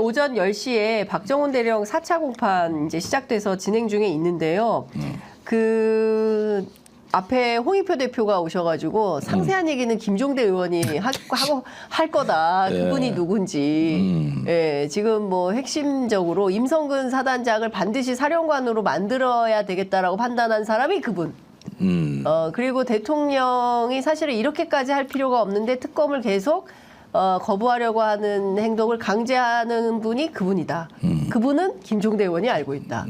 오전 10시에 박정훈 대령 4차 공판 이제 시작돼서 진행 중에 있는데요. 그 앞에 홍익표 대표가 오셔가지고 상세한 얘기는 김종대 의원이 할 거다. 그분이 누군지. 예, 지금 뭐 핵심적으로 임성근 사단장을 반드시 사령관으로 만들어야 되겠다라고 판단한 사람이 그분. 그리고 대통령이 사실은 이렇게까지 할 필요가 없는데 특검을 계속 거부하려고 하는 행동을 강제하는 분이 그분이다. 그분은 김종대 의원이 알고 있다.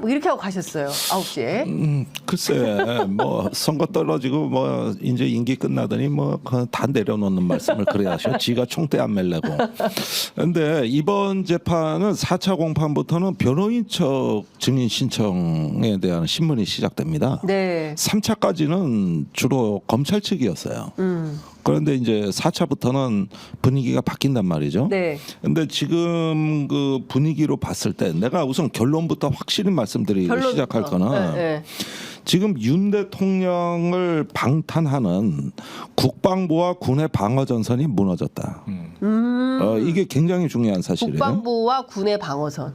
뭐 이렇게 하고 가셨어요. 9시에. 글쎄, 뭐 선거 떨어지고 뭐 이제 임기 끝나더니 뭐 다 내려놓는 말씀을 그래야 하셔. 지가 총대 안 멜래고. 근데 이번 재판은 4차 공판부터는 변호인 측 증인 신청에 대한 신문이 시작됩니다. 네. 3차까지는 주로 검찰 측이었어요. 그런데 이제 4차부터는 분위기가 바뀐단 말이죠. 네. 근데 지금 그 분위기로 봤을 때 내가 우선 결론부터 확실히 말씀드리고 시작할 거는 네. 지금 윤 대통령을 방탄하는 국방부와 군의 방어 전선이 무너졌다. 이게 굉장히 중요한 사실이에요. 국방부와 군의 방어선.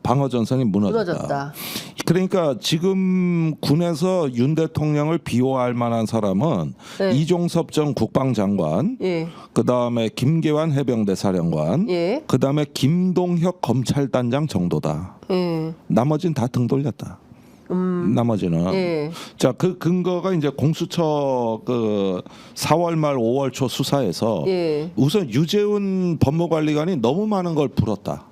방어 전선이 무너졌다. 그러니까 지금 군에서 윤 대통령을 비호할 만한 사람은 네. 이종섭 전 국방장관, 예. 그다음에 김계환 해병대 사령관, 예. 그다음에 김동혁 검찰단장 정도다. 예. 나머지는 다 등 돌렸다. 나머지는 예. 자, 그 근거가 이제 공수처 그 4월 말 5월 초 수사에서 예. 우선 유재훈 법무관리관이 너무 많은 걸 풀었다.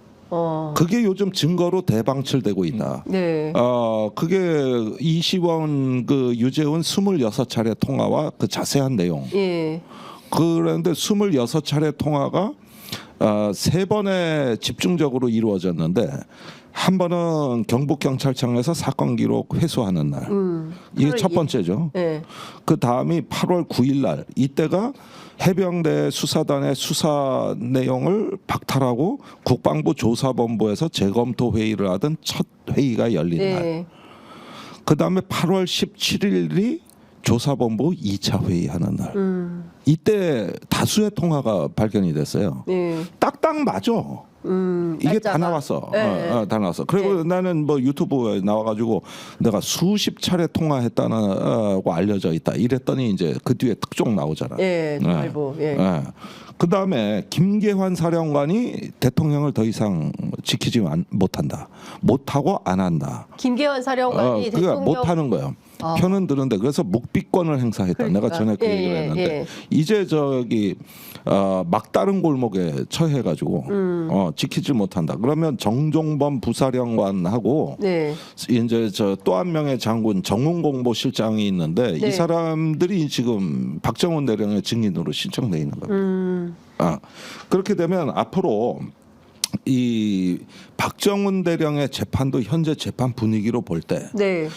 그게 요즘 증거로 대방출되고 있다. 네. 그게 이시원 그 유재훈 26차례 통화와 그 자세한 내용. 예. 그런데 26차례 통화가 3번에 집중적으로 이루어졌는데 한 번은 경북경찰청에서 사건 기록 회수하는 날. 이게 첫 번째죠. 네. 그 다음이 8월 9일 날. 이때가 해병대 수사단의 수사 내용을 박탈하고 국방부 조사본부에서 재검토 회의를 하던 첫 회의가 열린 네. 날. 그 다음에 8월 17일이 조사본부 2차 회의하는 날. 이때 다수의 통화가 발견이 됐어요. 네. 딱딱 맞아. 이게 날짜가. 다 나왔어. 네. 다 나왔어. 그리고 네. 나는 뭐 유튜브에 나와가지고 내가 수십 차례 통화했다고 알려져 있다. 이랬더니 이제 그 뒤에 특종 나오잖아. 예. 알고. 예. 그 다음에 김계환 사령관이 대통령을 더 이상 지키지 못한다. 못하고 안 한다. 김계환 사령관이 그러니까 대통령 못하는 거예요. 편은 드는데 그래서 묵비권을 행사했다. 그러니까. 내가 전에 그 얘기를 했는데 예. 이제 저기 막다른 골목에 처해가지고 지키지 못한다. 그러면 정종범 부사령관하고 네. 이제 저 또 한 명의 장군 정훈공보실장이 있는데 네. 이 사람들이 지금 박정훈 대령의 증인으로 신청돼 있는 겁니다. 그렇게 되면 앞으로 이 박정훈 대령의 재판도 현재 재판 분위기로 볼 때 네.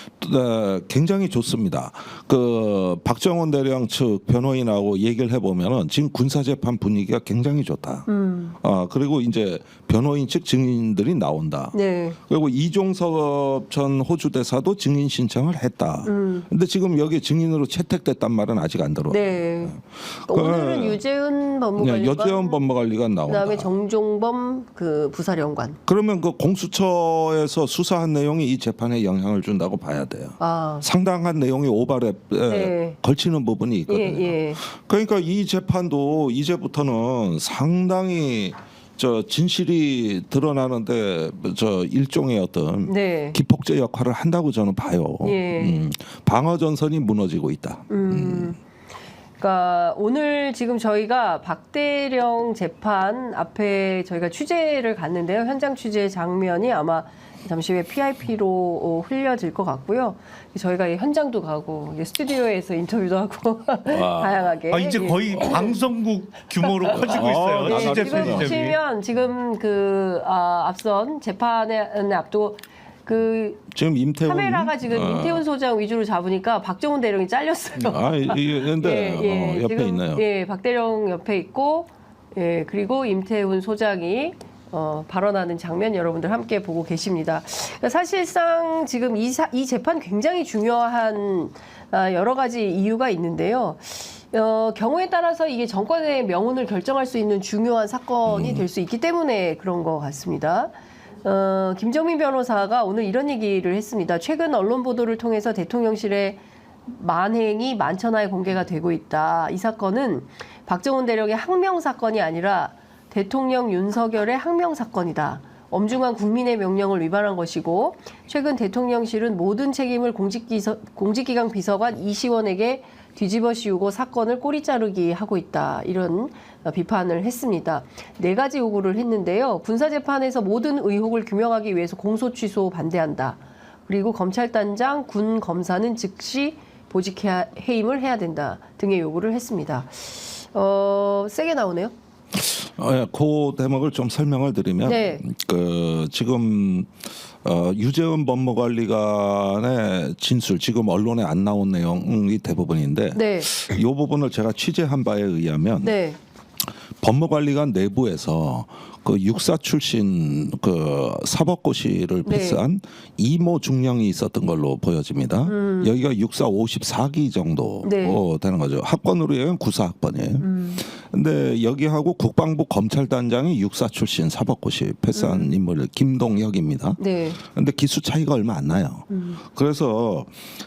굉장히 좋습니다. 그 박정훈 대령 측 변호인하고 얘기를 해보면은 지금 군사 재판 분위기가 굉장히 좋다. 그리고 이제 변호인 측 증인들이 나온다. 네. 그리고 이종섭 전 호주 대사도 증인 신청을 했다. 근데 지금 여기 증인으로 채택됐단 말은 아직 안 들어와요. 네. 오늘은 유재훈 법무관리관, 여재원 법무관리관 나온다. 그다음에 정종범 그 부사령관. 그러면 그 공수처에서 수사한 내용이 이 재판에 영향을 준다고 봐야 돼요. 상당한 내용이 오발에 네. 걸치는 부분이 있거든요. 예. 그러니까 이 재판도 이제부터는 상당히 저 진실이 드러나는데 저 일종의 어떤 네. 기폭제 역할을 한다고 저는 봐요. 예. 방어 전선이 무너지고 있다. 그러니까 오늘 지금 저희가 박대령 재판 앞에 저희가 취재를 갔는데요. 현장 취재 장면이 아마 잠시 후에 PIP로 흘려질 것 같고요. 저희가 현장도 가고 스튜디오에서 인터뷰도 하고 다양하게. 이제 거의 방송국 규모로 커지고 있어요. 네, 취재 지금 편집점이. 보시면 지금 그 앞선 재판에 앞두고 그 지금 임태훈 카메라가 지금 임태훈 소장 위주로 잡으니까 박정훈 대령이 잘렸어요. 근데 옆에 지금, 있나요? 예, 박대령 옆에 있고, 예, 그리고 임태훈 소장이 발언하는 장면 여러분들 함께 보고 계십니다. 사실상 지금 이 재판 굉장히 중요한 여러 가지 이유가 있는데요. 경우에 따라서 이게 정권의 명운을 결정할 수 있는 중요한 사건이 될 수 있기 때문에 그런 것 같습니다. 김정민 변호사가 오늘 이런 얘기를 했습니다. 최근 언론 보도를 통해서 대통령실의 만행이 만천하에 공개가 되고 있다. 이 사건은 박정훈 대령의 항명 사건이 아니라 대통령 윤석열의 항명 사건이다. 엄중한 국민의 명령을 위반한 것이고 최근 대통령실은 모든 책임을 공직기강 비서관 이시원에게 뒤집어 씌우고 사건을 꼬리 자르기 하고 있다. 이런 비판을 했습니다. 4가지 요구를 했는데요. 군사재판에서 모든 의혹을 규명하기 위해서 공소 취소 반대한다. 그리고 검찰단장, 군 검사는 즉시 보직 해임을 해야 된다 등의 요구를 했습니다. 세게 나오네요. 그 대목을 좀 설명을 드리면 네. 지금 유재은 법무관리관의 진술 지금 언론에 안 나온 내용이 대부분인데 네. 이 부분을 제가 취재한 바에 의하면 네. 법무관리관 내부에서 그 육사 출신 그 사법고시를 네. 패스한 이모 중령이 있었던 걸로 보여집니다. 여기가 육사 54기 정도 네. 되는 거죠. 학번으로 얘기하면 구사학번이에요. 근데 여기하고 국방부 검찰단장이 육사 출신 사법고시 패스한 인물 김동혁입니다. 네. 근데 기수 차이가 얼마 안 나요. 그래서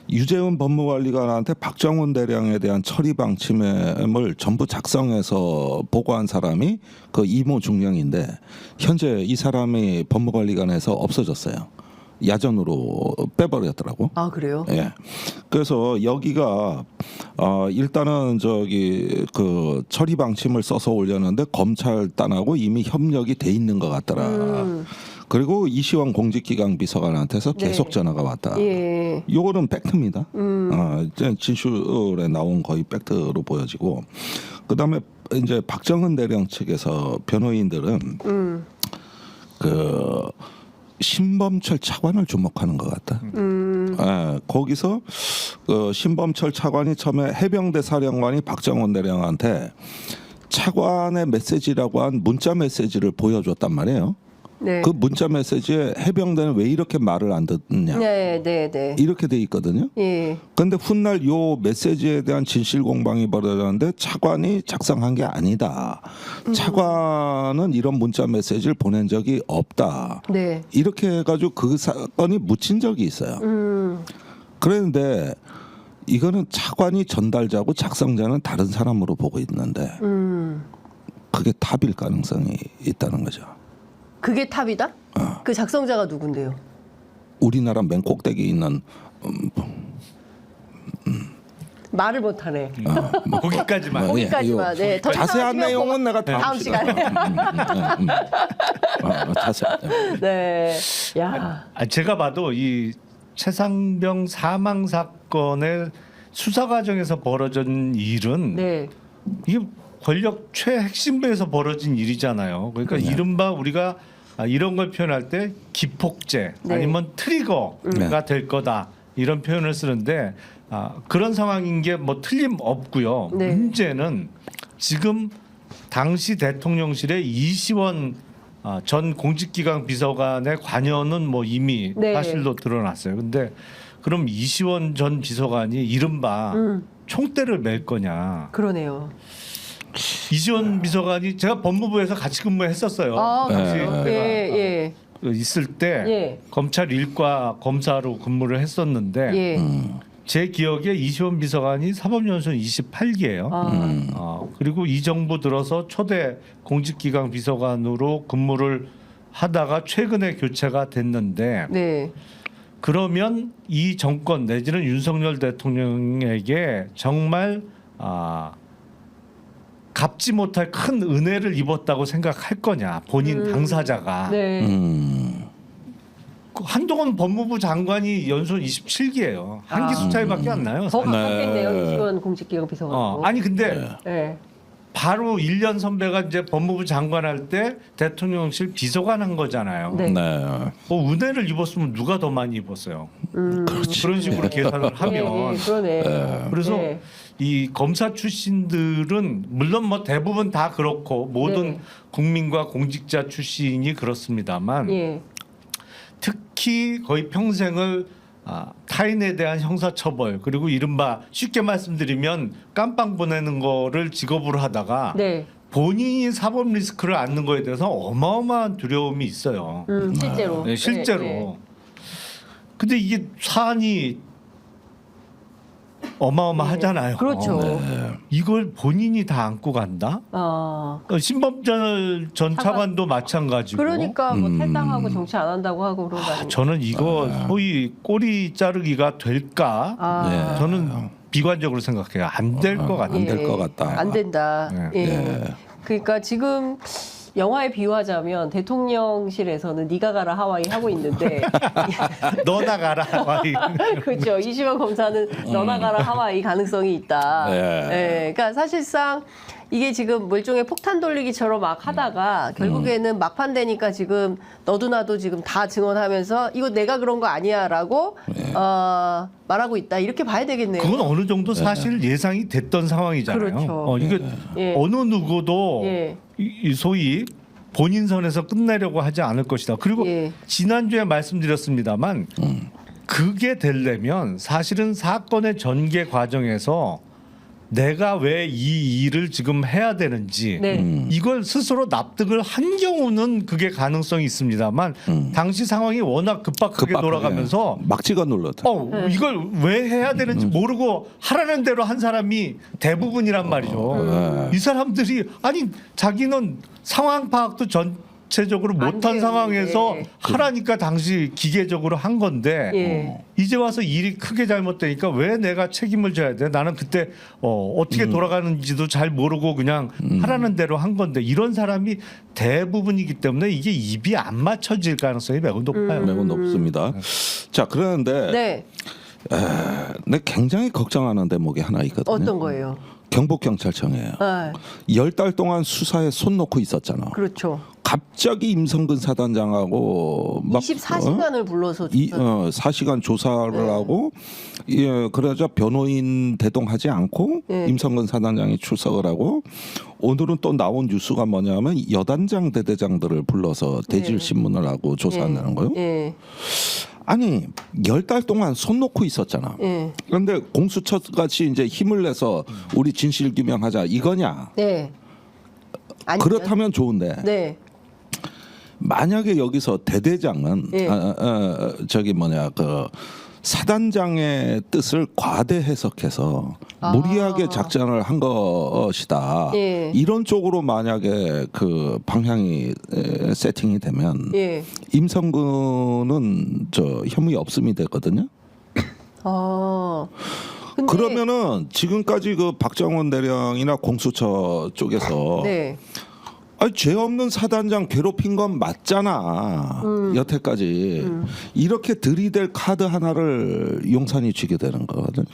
유재은 법무관리관한테 박정훈 대령에 대한 처리 방침을 전부 작성해서 보고한 사람이 그 이모 중령인데 현재 이 사람이 법무관리관에서 없어졌어요. 야전으로 빼버렸더라고. 아, 그래요? 예. 그래서 여기가 일단은 저기 그 처리 방침을 써서 올렸는데 검찰단하고 이미 협력이 돼 있는 것 같더라. 그리고 이시원 공직기강 비서관한테서 네. 계속 전화가 왔다. 예. 요거는 팩트입니다. 진술에 나온 거의 팩트로 보여지고 그다음에 이제 박정훈 대령 측에서 변호인들은 그 신범철 차관을 주목하는 것 같다. 거기서 그 신범철 차관이 처음에 해병대 사령관이 박정훈 대령한테 차관의 메시지라고 한 문자 메시지를 보여줬단 말이에요. 네. 그 문자 메시지에 해병대는 왜 이렇게 말을 안 듣느냐 네, 네, 네. 이렇게 돼 있거든요. 예. 그런데 훗날 요 메시지에 대한 진실 공방이 벌어졌는데 차관이 작성한 게 아니다. 차관은 이런 문자 메시지를 보낸 적이 없다. 네. 이렇게 해가지고 그 사건이 묻힌 적이 있어요. 그런데 이거는 차관이 전달자고 작성자는 다른 사람으로 보고 있는데 그게 탑일 가능성이 있다는 거죠. 그게 탑이다? 그 작성자가 누군데요? 우리나라 맨 꼭대기에 있는 말을 못하네. 거기까지만. 뭐, 예, 거기까지만. 이거 네. 더 이상 자세한 하시면 내용은 내가 다음 시간에. 자세한. 네. 야. 제가 봐도 이 최상병 사망 사건의 수사 과정에서 벌어진 일은 네. 이게 권력 최핵심부에서 벌어진 일이잖아요. 그러니까 이른바 우리가 이런 걸 표현할 때 기폭제 네. 아니면 트리거가 될 거다 이런 표현을 쓰는데 그런 상황인 게 뭐 틀림없고요. 네. 문제는 지금 당시 대통령실의 이시원 전 공직기강 비서관의 관여는 뭐 이미 네. 사실로 드러났어요. 근데 그럼 이시원 전 비서관이 이른바 총대를 맬 거냐? 그러네요. 이시원 비서관이 제가 법무부에서 같이 근무했었어요. 아, 당시 그래요? 내가 예, 있을 때 예. 검찰 일과 검사로 근무를 했었는데 예. 제 기억에 이시원 비서관이 사법연수원 28기예요. 그리고 이 정부 들어서 초대 공직기강 비서관으로 근무를 하다가 최근에 교체가 됐는데 네. 그러면 이 정권 내지는 윤석열 대통령에게 정말 갚지 못할 큰 은혜를 입었다고 생각할 거냐 본인 당사자가. 네. 한동훈 법무부 장관이 연수원 27기예요. 한 기수 차이밖에 안 나요. 더 사실. 가깝겠네요. 이시원 공직기강 비서관. 아니 근데 네. 바로 1년 선배가 이제 법무부 장관 할 때 대통령실 비서관 한 거잖아요. 네. 은혜를 입었으면 누가 더 많이 입었어요. 그런 식으로 계산을 하면. 그러네. 그래서 네. 이 검사 출신들은 물론 뭐 대부분 다 그렇고 모든 네. 국민과 공직자 출신이 그렇습니다만 예. 특히 거의 평생을 타인에 대한 형사처벌 그리고 이른바 쉽게 말씀드리면 깜빵 보내는 거를 직업으로 하다가 네. 본인이 사법 리스크를 안는 거에 대해서 어마어마한 두려움이 있어요. 실제로. 네, 실제로. 네. 근데 이게 사안이 어마어마하잖아요. 그렇죠. 이걸 본인이 다 안고 간다? 신범철 전 차관도 마찬가지고. 그러니까 뭐 탈당하고 정치 안 한다고 하고 그런 거 아니에요? 저는 이거 소위 꼬리 자르기가 될까? 저는 비관적으로 생각해요. 안 될 것 같아요. 안 될 것 같다. 안 된다. 네. 예. 그러니까 지금 영화에 비유하자면 대통령실에서는 네가 가라 하와이 하고 있는데 너나 가라. 하와이. 그렇죠. 이시원 검사는 너나 가라 하와이 가능성이 있다. 네. 예. 그러니까 사실상 이게 지금 뭐 일종의 폭탄 돌리기처럼 막 하다가 결국에는 막판 되니까 지금 너도 나도 지금 다 증언하면서 이거 내가 그런 거 아니야라고 말하고 있다. 이렇게 봐야 되겠네요. 그건 어느 정도 사실 예상이 됐던 상황이잖아요. 그렇죠. 이게 예. 어느 누구도 예. 이 소위 본인 선에서 끝내려고 하지 않을 것이다. 그리고 예. 지난주에 말씀드렸습니다만 그게 되려면 사실은 사건의 전개 과정에서 내가 왜 이 일을 지금 해야 되는지 네. 이걸 스스로 납득을 한 경우는 그게 가능성이 있습니다만 당시 상황이 워낙 급박하게 돌아가면서 막 찍어 눌렀다. 이걸 왜 해야 되는지 모르고 하라는 대로 한 사람이 대부분이란 말이죠. 이 사람들이 아니 자기는 상황 파악도 전체적으로 안 못한 되는데. 상황에서 하라니까 당시 기계적으로 한 건데 예. 이제 와서 일이 크게 잘못되니까 왜 내가 책임을 져야 돼? 나는 그때 어떻게 돌아가는지도 잘 모르고 그냥 하라는 대로 한 건데 이런 사람이 대부분이기 때문에 이게 입이 안 맞춰질 가능성이 매우 높아요. 매우 높습니다. 자, 그런데 네. 내 굉장히 걱정하는 대목이 하나 있거든요. 어떤 거예요? 경북경찰청이에요. 아, 10달 동안 수사에 손 놓고 있었잖아. 그렇죠. 갑자기 임성근 사단장하고 막 24시간을 불러서 4시간 조사를 하고 그러자 변호인 대동하지 않고 임성근 사단장이 출석을 하고 오늘은 또 나온 뉴스가 뭐냐면 여단장 대대장들을 불러서 대질 신문을 하고 조사한다는 거예요. 예. 아니 10달 동안 손 놓고 있었잖아. 예. 그런데 공수처 같이 이제 힘을 내서 우리 진실 규명하자 이거냐? 네. 아니면? 그렇다면 좋은데 네. 만약에 여기서 대대장은 예. 저기 뭐냐 그 사단장의 뜻을 과대 해석해서 무리하게 작전을 한 것이다. 예. 이런 쪽으로 만약에 그 방향이 세팅이 되면 예. 임성근은 저 혐의 없음이 되거든요. 근데 그러면은 지금까지 그 박정원 대령이나 공수처 쪽에서 네. 아니, 죄 없는 사단장 괴롭힌 건 맞잖아. 여태까지 이렇게 들이댈 카드 하나를 용산이 쥐게 되는 거거든요.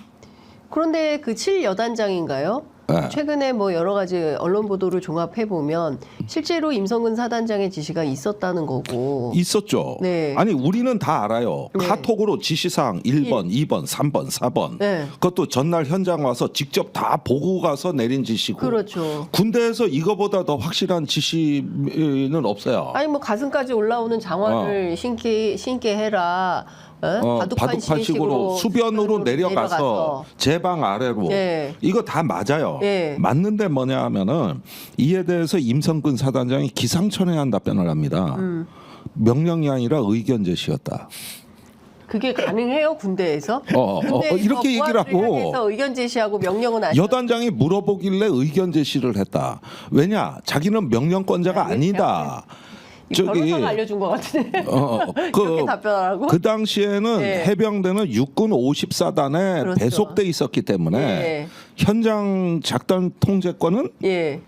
그런데 그 7여단장인가요? 네. 최근에 뭐 여러 가지 언론 보도를 종합해 보면 실제로 임성근 사단장의 지시가 있었다는 거고. 있었죠. 네. 아니 우리는 다 알아요. 네. 카톡으로 지시사항 1번, 2번, 3번, 4번. 네. 그것도 전날 현장 와서 직접 다 보고 가서 내린 지시고. 그렇죠. 군대에서 이거보다 더 확실한 지시는 없어요. 아니 뭐 가슴까지 올라오는 장화를 신게 해라. 바둑판식으로 수변으로 내려가서 제 방 아래로 네. 이거 다 맞아요. 네. 맞는데 뭐냐 하면은 이에 대해서 임성근 사단장이 기상천외한 답변을 합니다. 명령이 아니라 의견 제시였다. 그게 가능해요 군대에서? 이렇게 얘기를 하고 해서 의견 제시하고 명령은 아니. 여단장이 물어보길래 의견 제시를 했다. 왜냐? 자기는 명령권자가 아니다. 변호사가 알려준 것 같은데. 그렇게 답변하라고? 그 당시에는 네. 해병대는 육군 54단에 그렇죠. 배속돼 있었기 때문에 예. 현장 작전 통제권은 예.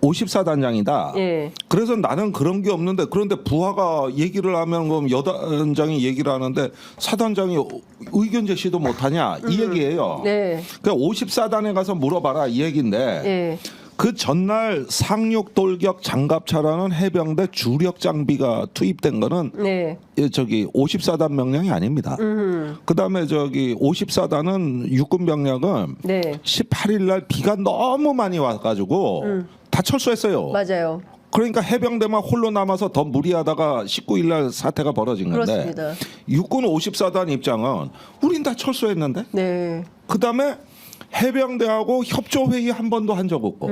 54단장이다. 예. 그래서 나는 그런 게 없는데 그런데 부하가 얘기를 하면 그럼 여단장이 얘기를 하는데 사단장이 의견 제시도 못하냐 이 얘기예요. 네. 그러니까 54단에 가서 물어봐라 이 얘기인데 예. 그 전날 상륙 돌격 장갑차라는 해병대 주력 장비가 투입된 거는 네. 저기 54단 명령이 아닙니다. 그다음에 저기 54단은 육군 병력은 네. 18일 날 비가 너무 많이 와 가지고 다 철수했어요. 맞아요. 그러니까 해병대만 홀로 남아서 더 무리하다가 19일 날 사태가 벌어진 건데 그렇습니다. 육군 54단 입장은 우린 다 철수했는데 네. 그다음에 해병대하고 협조 회의 한 번도 한 적 없고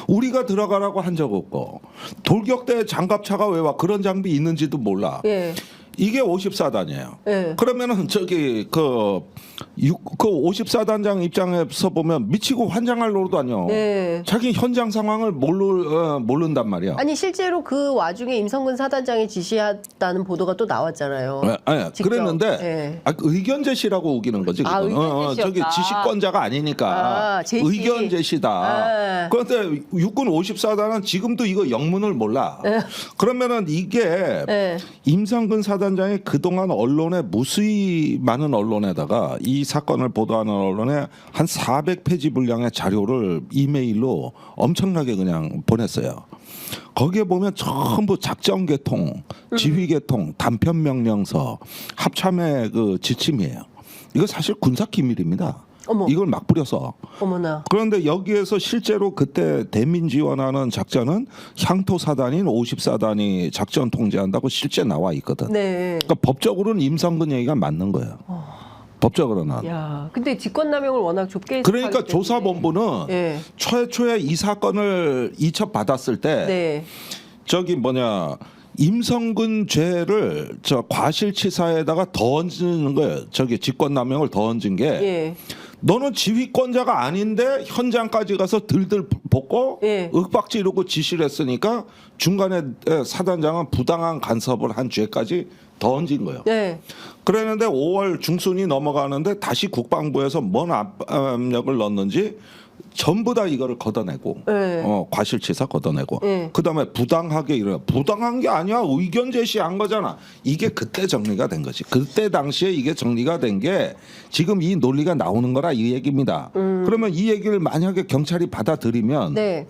우리가 들어가라고 한 적 없고 돌격대 장갑차가 왜 와 그런 장비 있는지도 몰라. 예. 이게 54단이에요. 예. 그러면은 저기 그 54단장 입장에서 보면 미치고 환장할 노릇 아니요. 네. 자기 현장 상황을 모른단 말이야. 아니 실제로 그 와중에 임성근 사단장이 지시했다는 보도가 또 나왔잖아요. 직접. 그랬는데 예. 의견 제시라고 우기는 거지. 아, 그건. 의견 제시였다. 저기 지시권자가 아니니까 제시. 의견 제시다. 아. 그런데 육군 54단은 지금도 이거 영문을 몰라. 그러면은 이게 예. 임성근 사단장이 그동안 언론에 무수히 많은 언론에다가 이 사건을 보도하는 언론에 한 400페이지 분량의 자료를 이메일로 엄청나게 그냥 보냈어요. 거기에 보면 전부 작전 개통, 지휘 개통, 단편 명령서, 합참의 그 지침이에요. 이거 사실 군사 기밀입니다. 어머. 이걸 막 뿌려서. 어머나. 그런데 여기에서 실제로 그때 대민 지원하는 작전은 향토 사단인 54단이 작전 통제한다고 실제 나와 있거든. 네. 그러니까 법적으로는 임성근 얘기가 맞는 거예요. 법적으로는. 야, 근데 직권남용을 워낙 좁게 그러니까 해석하기 때문에. 조사본부는 예. 최초에 이 사건을 이첩받았을 때 네. 저기 뭐냐 임성근 죄를 저 과실치사에다가 더 얹는 거예요. 저기 직권남용을 더 얹은 게 예. 너는 지휘권자가 아닌데 현장까지 가서 들들 볶고 예. 윽박 지르고 지시를 했으니까 중간에 사단장은 부당한 간섭을 한 죄까지 더 얹은 거예요. 네. 그랬는데 5월 중순이 넘어가는데 다시 국방부에서 뭔 압력을 넣었는지 전부 다 이거를 걷어내고 네. 과실치사 걷어내고 네. 그다음에 부당하게 이래 부당한 게 아니야 의견 제시한 거잖아. 이게 그때 정리가 된 거지. 그때 당시에 이게 정리가 된 게 지금 이 논리가 나오는 거라 이 얘기입니다. 그러면 이 얘기를 만약에 경찰이 받아들이면 네.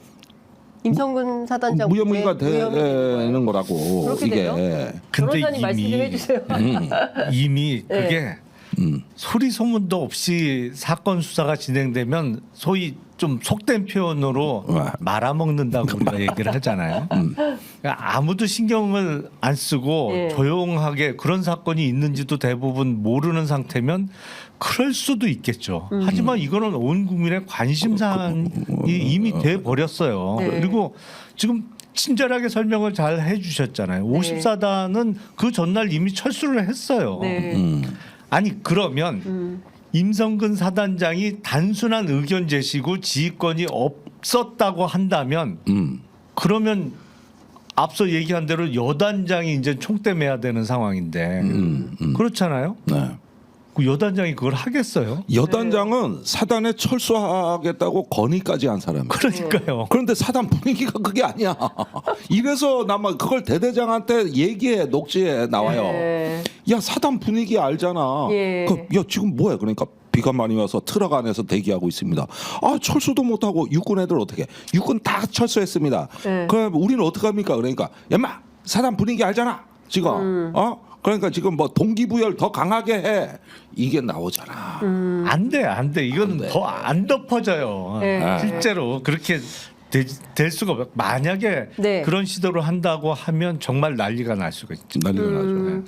임성근 사단장 무혐의가 무혐의 되는 거라고 그렇게 이게. 돼요? 변호사님 말씀 좀 해주세요. 이미 네. 그게 소리 소문도 없이 사건 수사가 진행되면 소위 좀 속된 표현으로 말아먹는다고 우리가 얘기를 하잖아요. 그러니까 아무도 신경을 안 쓰고 예. 조용하게 그런 사건이 있는지도 대부분 모르는 상태면 그럴 수도 있겠죠. 하지만 이거는 온 국민의 관심사항이 이미 돼 버렸어요. 네. 그리고 지금 친절하게 설명을 잘 해주셨잖아요. 네. 54단은 그 전날 이미 철수를 했어요. 네. 아니 그러면 임성근 사단장이 단순한 의견 제시고 지휘권이 없었다고 한다면 그러면 앞서 얘기한 대로 여단장이 이제 총대 매야 되는 상황인데 그렇잖아요. 네. 그 여단장이 그걸 하겠어요? 여단장은 사단에 철수하겠다고 건의까지 한 사람이에요. 그러니까요. 그런데 사단 분위기가 그게 아니야. 이래서 아마 그걸 대대장한테 얘기해 녹취에 나와요. 네. 야 사단 분위기 알잖아. 예. 야 지금 뭐해? 그러니까 비가 많이 와서 트럭 안에서 대기하고 있습니다. 아 철수도 못하고 육군 애들 어떻게? 육군 다 철수했습니다. 네. 그럼 우리는 어떻게 합니까? 그러니까 야마 사단 분위기 알잖아. 지금 그러니까 지금 뭐 동기부여를 더 강하게 해. 이게 나오잖아. 안 돼. 이건 더 안 덮어져요. 네. 실제로 그렇게 될 수가 없어요. 만약에 네. 그런 시도를 한다고 하면 정말 난리가 날 수가 있죠. 난리가 나죠.